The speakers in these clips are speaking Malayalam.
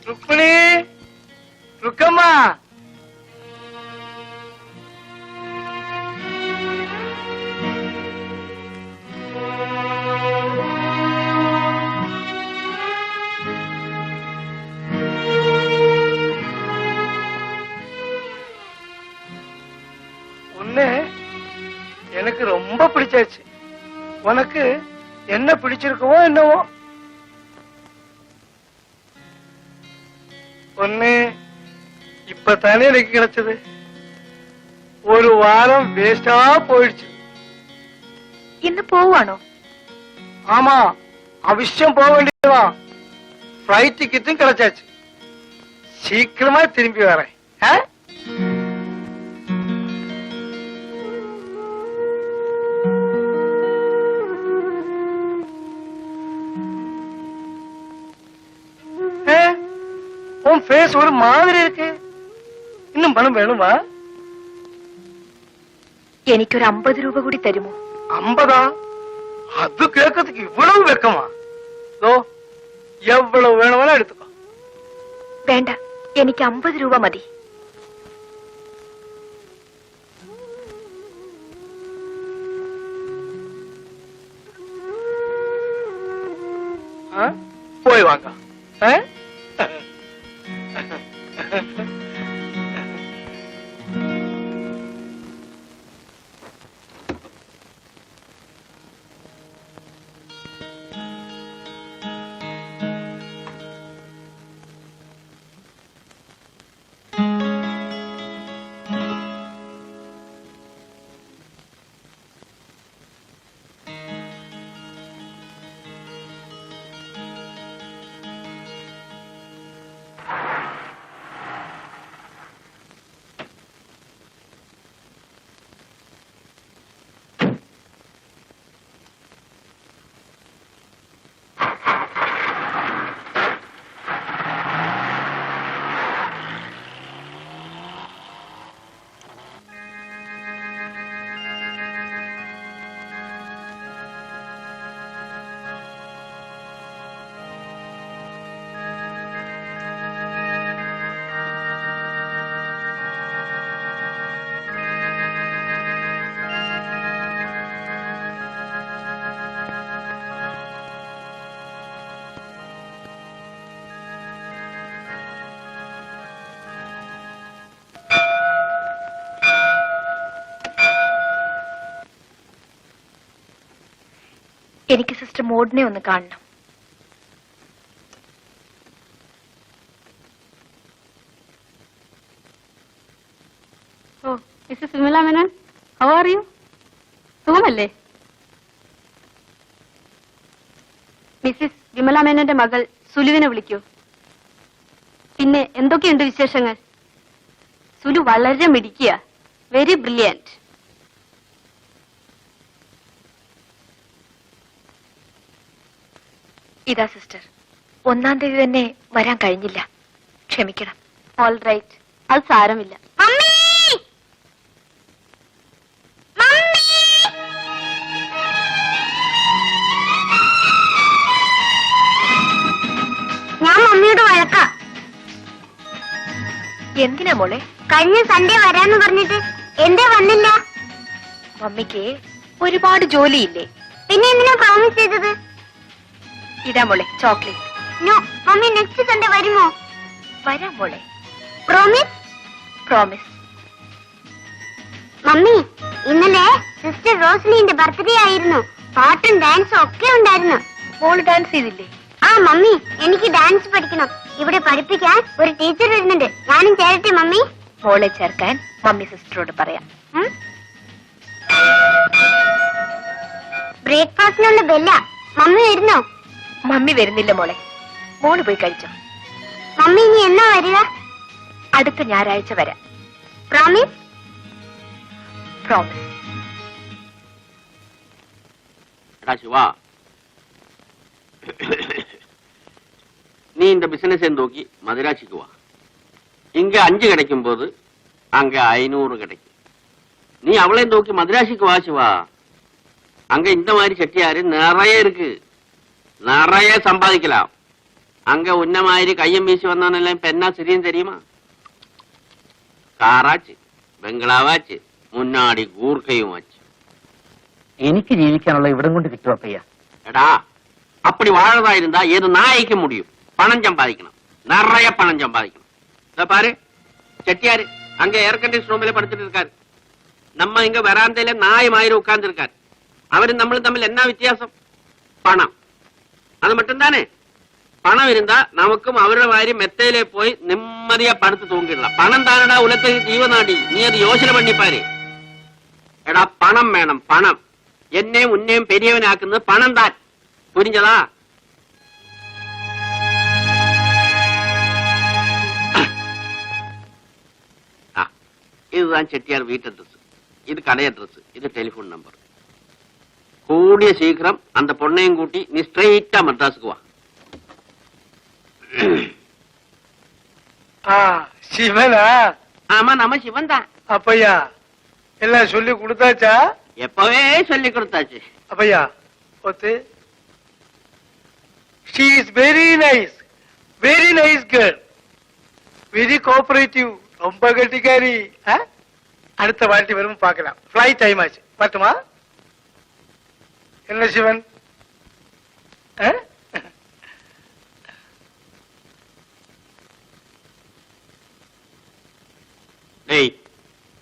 ருக்மிணி, ருக்கம்மா, உன்னை எனக்கு ரொம்ப பிடிச்சாச்சு. உனக்கு என்ன பிடிச்சிருக்கவோ என்னவோ. ஒண்ணு இப்பதானே எனக்கு கிடைச்சது. ஒரு வாரம் வேஸ்டா போயிடுச்சு. ഇന്ന് പോവാണോ? ஆமா, அவசியம் போக வேண்டியதுதான். ஃபிளைட் டிக்கெட்டும் கிடைச்சாச்சு. சீக்கிரமா திரும்பி வரேன். உன் ஃபேஸ் ஒரு மாதிரி இருக்கு. இன்னும் பணம் வேணுமா? എനിക്കൊരു 50 രൂപ കൂടി തരുമോ? 50? அது கேட்கறதுக்கு இவ்வளவு வெக்கமா? எவ்வளவு வேணுமானா எடுத்துக்கோ. വേണ്ട, എനിക്ക് 50 രൂപ മതി. போய் வாங்க. എനിക്ക് സിസ്റ്റർ മോഡിനെ ഒന്ന് കാണണം. ഓ, Mrs Vimala Menon, how are you? സുഖമല്ലേ? മിസ്സിസ് വിമല മേനോന്റെ മകൾ സുലുവിനെ വിളിക്കൂ. പിന്നെ എന്തൊക്കെയുണ്ട് വിശേഷങ്ങൾ? സുലു വളരെ മിടുക്കിയ, വെരി ബ്രില്യന്റ്. ഇതാ സിസ്റ്റർ, 1-ാം തീയതി തന്നെ വരാൻ കഴിഞ്ഞില്ല, ക്ഷമിക്കണം. ഓൾ റൈറ്റ്, അത് സാരമില്ല. ഞാൻ മമ്മിയോട് വഴക്കാ. എന്തിനാ മോളെ? കഴിഞ്ഞ സൺഡേ വരാന്ന് പറഞ്ഞിട്ട് എന്തേ വന്നില്ല? മമ്മിക്ക് ഒരുപാട് ജോലിയില്ലേ? പിന്നെ എന്തിനാ പ്രോമിസ് ചെയ്തത്? ഇതാ മോളെ chocolate. No, mummy next Sunday വരുമോ? വരാം മോളെ. പ്രോമിസ്? പ്രോമിസ്. മമ്മി, ഇന്നലെ സിസ്റ്റർ റോസ്ലിന്റെ ബർത്ത്ഡേ ആയിരുന്നു. പാട്ടും ഡാൻസും ഒക്കെ ഉണ്ടായിരുന്നു. മോള് ഡാൻസ് ചെയ്തില്ലേ? ആ മമ്മി, എനിക്ക് ഡാൻസ് പഠിക്കണം. ഇവിടെ പഠിപ്പിക്കാൻ ഒരു ടീച്ചർ വരുന്നുണ്ട്. ഞാനും ചേരട്ടെ മമ്മി? മോളെ ചേർക്കാൻ മമ്മി സിസ്റ്ററോട് പറയാം. ബ്രേക്ക്ഫാസ്റ്റിനുള്ള ബെല്ല. മമ്മി വരുന്നോ? മമ്മി വരുന്നില്ല മോളെ, മോള് പോയി കഴിച്ചോ. മമ്മി ഇനി എന്നാ വരിക? അടുത്ത ഞായറാഴ്ച വരാം. പ്രോമിസ്? പ്രോമിസ്. சிவா, நீ இந்த பிசினஸ் நோக்கி மதுராட்சிக்கு வா. இங்க 5 கிடைக்கும் போது அங்க 500 கிடைக்கும். நீ அவளை நோக்கி மதுராட்சிக்கு வா சிவா. அங்க இந்த மாதிரி செட்டியாரு நிறைய இருக்கு, நிறைய சம்பாதிக்கலாம். அங்க உன்ன மாதிரி கையம் வீசி வந்தவனெல்லாம் இப்ப என்ன சரியும் தெரியுமா? കാറാച്ച്, ബംഗ്ലാവാച്ച്, മുന്നാടി ഗൂർക്കയും വച്ച്. എനിക്ക് ജീവിക്കാനുള്ള ഇവിടം കൊണ്ട് കിട്ടും അപ്പയ്യ. എടാ, அப்படி வாழறதா இருந்தா ஏது நாய்க்கு முடியும். பணம் சம்பாதிக்கணும், நிறைய பணம் சம்பாதிக்கணும். இத பாரு, செட்டியாரு அங்க ஏர் கண்டிஷன் ரூம்ல படுத்துட்டு இருக்காரு. நம்ம இங்க வராந்தையில நாய் மாதிரி உட்கார்ந்து இருக்காரு. அவரும் நம்மளும் தமிழ் என்ன வித்தியாசம்? பணம். அது மட்டும் தானே. பணம் இருந்தா நமக்கும் அவരുടെ மாதிரி மெத்தையிலே போய் நிம்மதியா படுத்து தூங்கிடலாம். பணம் தானடா உலகத்துக்கு ஜீவநாடி. நீ அது யோசனை பண்ணி பாரு. എടാ, പണം വേണം, പണം. എന്നെയും ഉന്നെയും പെരിയവനാക്കുന്നത് പണം താൻ. പുരിഞ്ഞതാ? இதுதான் செட்டியார் வீட்டு அட்ரஸ், இது கடை அட்ரஸ், இது டெலிபோன் நம்பர். கூடிய சீக்கிரம் அந்த பொண்ணையும் கூட்டி நீ ஸ்ட்ரெயிட்டா மெட்ராஸுக்கு வா. சிவனா? ஆமா, நம்ம சிவன் தான். அப்பையா எல்லாம் சொல்லி கொடுத்தாச்சா? எப்பவே சொல்லி கொடுத்தாச்சு. அப்பையா ஒத்து. She is very nice girl, very cooperative, ரொம்ப கட்டிக்காரி. அடுத்த வாட்டி வரும் பார்க்கலாம். ஃபிளைட் டைம் ஆச்சு, பார்த்துமா? என்ன சிவன்? டேய்,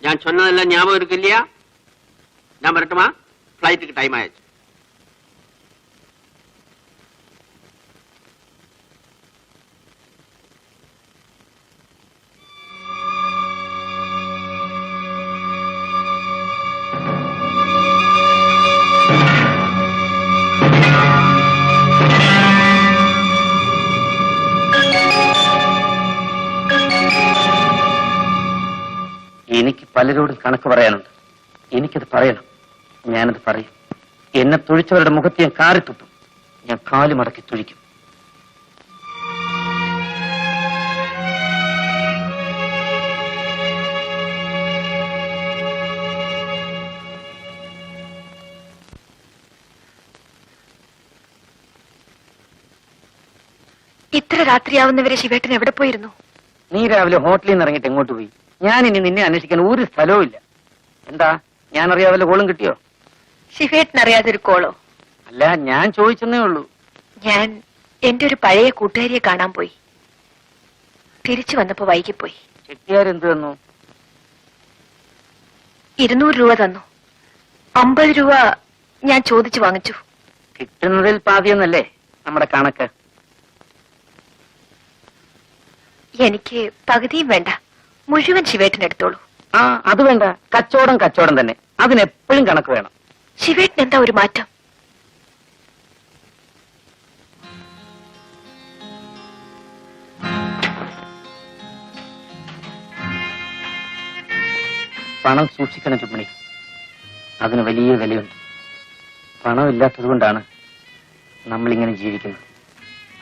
நான் சொன்னதெல்லாம் ஞாபகம் இருக்கு இல்லையா? நான் வரட்டுமா? ஃபிளைட்டுக்கு டைம் ஆயிடுச்சு. എനിക്ക് പലരോടും കണക്ക് പറയാനുണ്ട്. എനിക്കത് പറയണം. ഞാനത് പറയും. എന്നെ തുഴിച്ചവരുടെ മുഖത്ത് ഞാൻ കാറിത്തുപ്പും. ഞാൻ കാല് മടക്കി തുഴിക്കും. ഇത്ര രാത്രിയാവുന്നവരെ ശിവേട്ടൻ എവിടെ പോയിരുന്നു? നീ രാവിലെ ഹോട്ടലിൽ നിന്ന് ഇറങ്ങിയിട്ട് എങ്ങോട്ട് പോയി? ഞാൻ ഇനി നിന്നെ അന്വേഷിക്കാൻ ഒരു സ്ഥലവും ഇല്ല. എന്താ, ഞാൻ അറിയാവല്ലോ കോളും കിട്ടിയോ? ശിവേട്ടൻ അറിയാതൊരു കോളോ? അല്ല, ഞാൻ ചോദിച്ചെന്നേ ഉള്ളൂ. ഞാൻ എന്റെ ഒരു പഴയ കൂട്ടുകാരിയെ കാണാൻ പോയി. തിരിച്ചു വന്നപ്പോ വൈകിപ്പോയി. ചെട്ടിയാർ എന്ത് തന്നു? 200 രൂപ തന്നു. 50 രൂപ ഞാൻ ചോദിച്ചു വാങ്ങിച്ചു. കിട്ടുന്നതിൽ പാതിയെന്നല്ലേ നമ്മുടെ കണക്ക്? എനിക്ക് പകുതിയും വേണ്ട, മുഴുവൻ ശിവേട്ടൻ എടുത്തോളൂ. അത് വേണ്ട. കച്ചവടം തന്നെ. അതിനെപ്പോഴും കണക്ക് വേണം. ശിവേട്ടൻ എന്താ ഒരു മാറ്റം? പണം സൂക്ഷിക്കണം ചുമണി. അതിന് വലിയ വിലയുണ്ട്. പണമില്ലാത്തത് കൊണ്ടാണ് നമ്മളിങ്ങനെ ജീവിക്കുന്നത്.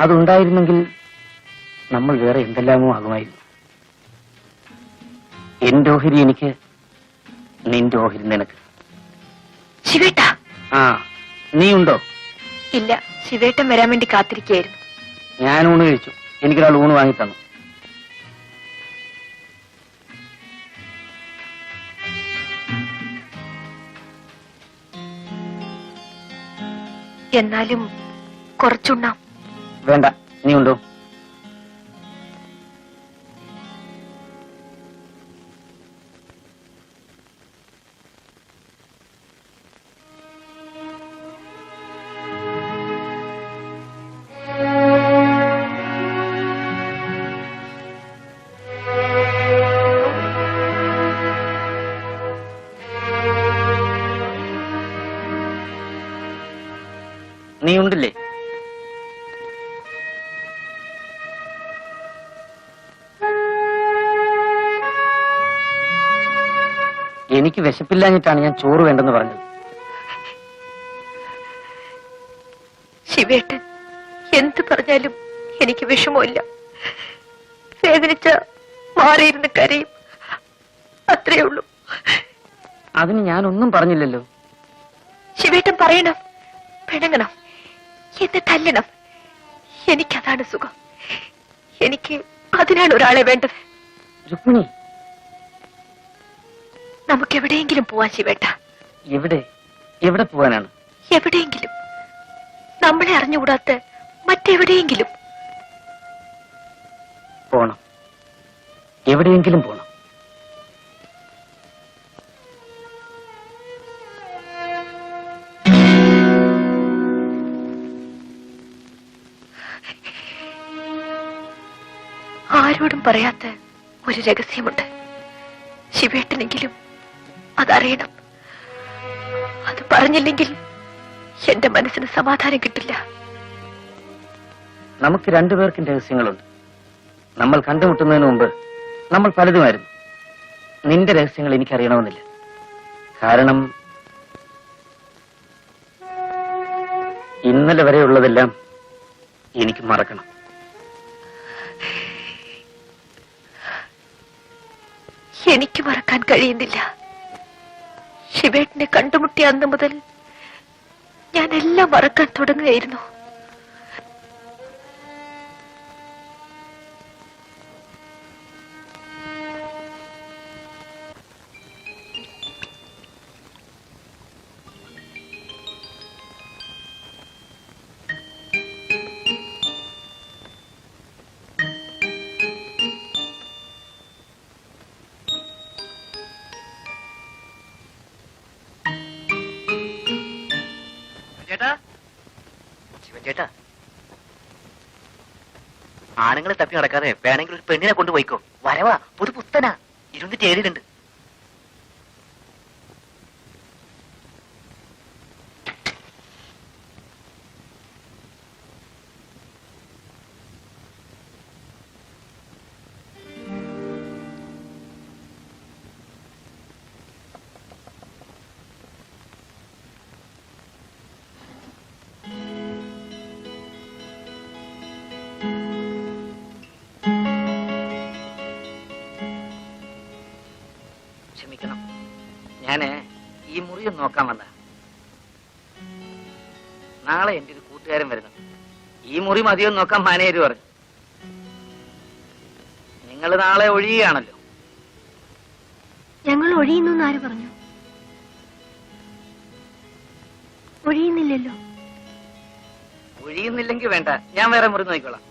അതുണ്ടായിരുന്നെങ്കിൽ നമ്മൾ വേറെ എന്തെല്ലാമോ ആകുമായിരുന്നു. എന്റെ ഓഹരി എനിക്ക്, നിന്റെ ഓഹരി നിനക്ക്. ശിവേട്ട, നീ ഉണ്ടോ? ഇല്ല, ശിവേട്ടൻ വരാൻ വേണ്ടി കാത്തിരിക്കുകയായിരുന്നു. ഞാൻ ഊണ് കഴിച്ചു. എനിക്കൊരാൾ ഊണ് വാങ്ങി തന്നു. എന്നാലും കുറച്ചുണ്ണാം. വേണ്ട, നീ ഉണ്ടോ? നീ ഉണ്ടില്ലേ? എനിക്ക് വിശപ്പില്ലാഞ്ഞിട്ടാണ് ഞാൻ ചോറ് വേണ്ടെന്ന് പറഞ്ഞത്. ശിവേട്ടൻ എന്ത് പറഞ്ഞാലും എനിക്ക് വിഷമമില്ല. വേദനിച്ച മാറിയിരുന്ന് കരയും, അത്രേ ഉള്ളൂ. അതിന് ഞാനൊന്നും പറഞ്ഞില്ലല്ലോ. ശിവേട്ടൻ പറയണം, പിണങ്ങണം, എന്ന് തല്ലണം. എനിക്കതാണ് സുഖം. എനിക്ക് അതിനാണ് ഒരാളെ വേണ്ടത്. രുക്മിണി, നമുക്ക് എവിടെയെങ്കിലും പോവാൻ ശിവേട്ട. എവിടെ എവിടെ പോവാനാണ്? എവിടെയെങ്കിലും, നമ്മളെ അറിഞ്ഞുകൂടാത്ത മറ്റെവിടെയെങ്കിലും പോണം. എവിടെയെങ്കിലും പോണം. ആരോടും പറയാത്ത ഒരു രഹസ്യമുണ്ട്. ശിവേട്ടനെങ്കിലും അതറിയണം. അത് പറഞ്ഞില്ലെങ്കിൽ എന്റെ മനസ്സിന് സമാധാനം കിട്ടില്ല. നമുക്ക് രണ്ടുപേർക്കും രഹസ്യങ്ങളുണ്ട്. നമ്മൾ കണ്ടുമുട്ടുന്നതിന് മുമ്പ് നമ്മൾ പലതുമായിരുന്നു. നിന്റെ രഹസ്യങ്ങൾ എനിക്കറിയണമെന്നില്ല. കാരണം ഇന്നലെ വരെയുള്ളതെല്ലാം എനിക്ക് മറക്കണം. എനിക്ക് മറക്കാൻ കഴിയുന്നില്ല. ശിവേട്ടനെ കണ്ടുമുട്ടിയ അന്ന് മുതൽ ഞാൻ എല്ലാം മറക്കാൻ തുടങ്ങുകയായിരുന്നു. ചേട്ടാ, ആണുങ്ങളെ തപ്പി നടക്കാതെ വേണമെങ്കിൽ ഒരു പെണ്ണിനെ കൊണ്ടുപോയിക്കോ. വരവാ, പുതു പുത്തനാ, 27 ക്ഷമിക്കണം, ഞാന് ഈ മുറിയും നോക്കാൻ വന്ന. നാളെ എന്റെ ഒരു കൂട്ടുകാരൻ വരുന്നുണ്ട്. ഈ മുറി മതിയോ നോക്കാൻ മാനേജർ പറഞ്ഞു. നിങ്ങൾ നാളെ ഒഴിയുകയാണല്ലോ. ഞങ്ങൾ ഒഴിയുന്നു ആര് പറഞ്ഞു? ഒഴിയുന്നില്ലല്ലോ. ഒഴിയുന്നില്ലെങ്കിൽ വേണ്ട, ഞാൻ വേറെ മുറി നോക്കിക്കോളാം.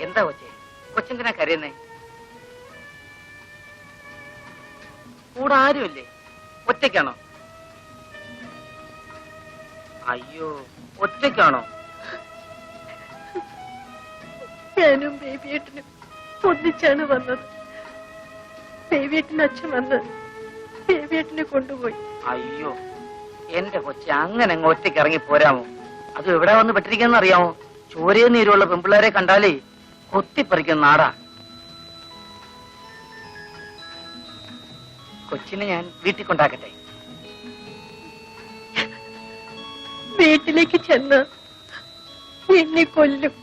എന്താ കൊച്ചെ, കൊച്ചെന്തിനാ കരയുന്നേ? കൂടെ ആരുമില്ലേ? ഒറ്റയ്ക്കാണോ? അയ്യോ, ഒറ്റയ്ക്കാണോ? ഞാനും ബേബിയേട്ടനും ഒന്നിച്ചാണ് വന്നത്. ബേബിയേട്ടന്റെ അച്ഛൻ വന്ന് ബേബിയേട്ടനെ കൊണ്ടുപോയി. അയ്യോ, എന്റെ കൊച്ചെ, അങ്ങനെ അങ്ങ് ഒറ്റയ്ക്ക് ഇറങ്ങി പോരാമോ? അത് എവിടെ വന്ന് പെട്ടിരിക്കുന്ന അറിയാമോ? ചോരയും നീരുള്ള പെൺപിള്ളേരെ കണ്ടാലേ കൊത്തിപ്പറിക്കുന്ന നാടാ. കൊച്ചിനെ ഞാൻ വീട്ടിൽ കൊണ്ടാക്കട്ടെ? വീട്ടിലേക്ക് ചെന്ന് എന്നെ കൊല്ലും.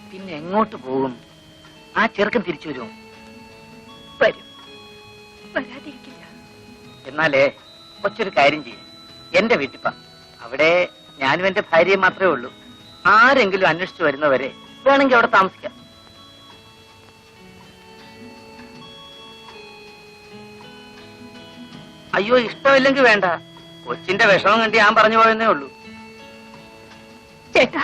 പിന്നെ എങ്ങോട്ട് പോകും? ആ ചെറുക്കൻ തിരിച്ചു വരുമോ? വരും, വരാതിരിക്കില്ല. എന്നാലേ കൊച്ചൊരു കാര്യം ചെയ്യും, എന്റെ വീട്ടിപ്പ. അവിടെ ഞാനും എന്റെ ഭാര്യയും മാത്രമേ ഉള്ളൂ. ആരെങ്കിലും അന്വേഷിച്ചു വരുന്നവരെ വേണമെങ്കിൽ അവിടെ താമസിക്കാം. അയ്യോ, ഇഷ്ടമില്ലെങ്കിൽ വേണ്ട. കൊച്ചിന്റെ വിഷമം കണ്ടി ഞാൻ പറഞ്ഞു പോയെന്നേ ഉള്ളൂ. ചേട്ടാ,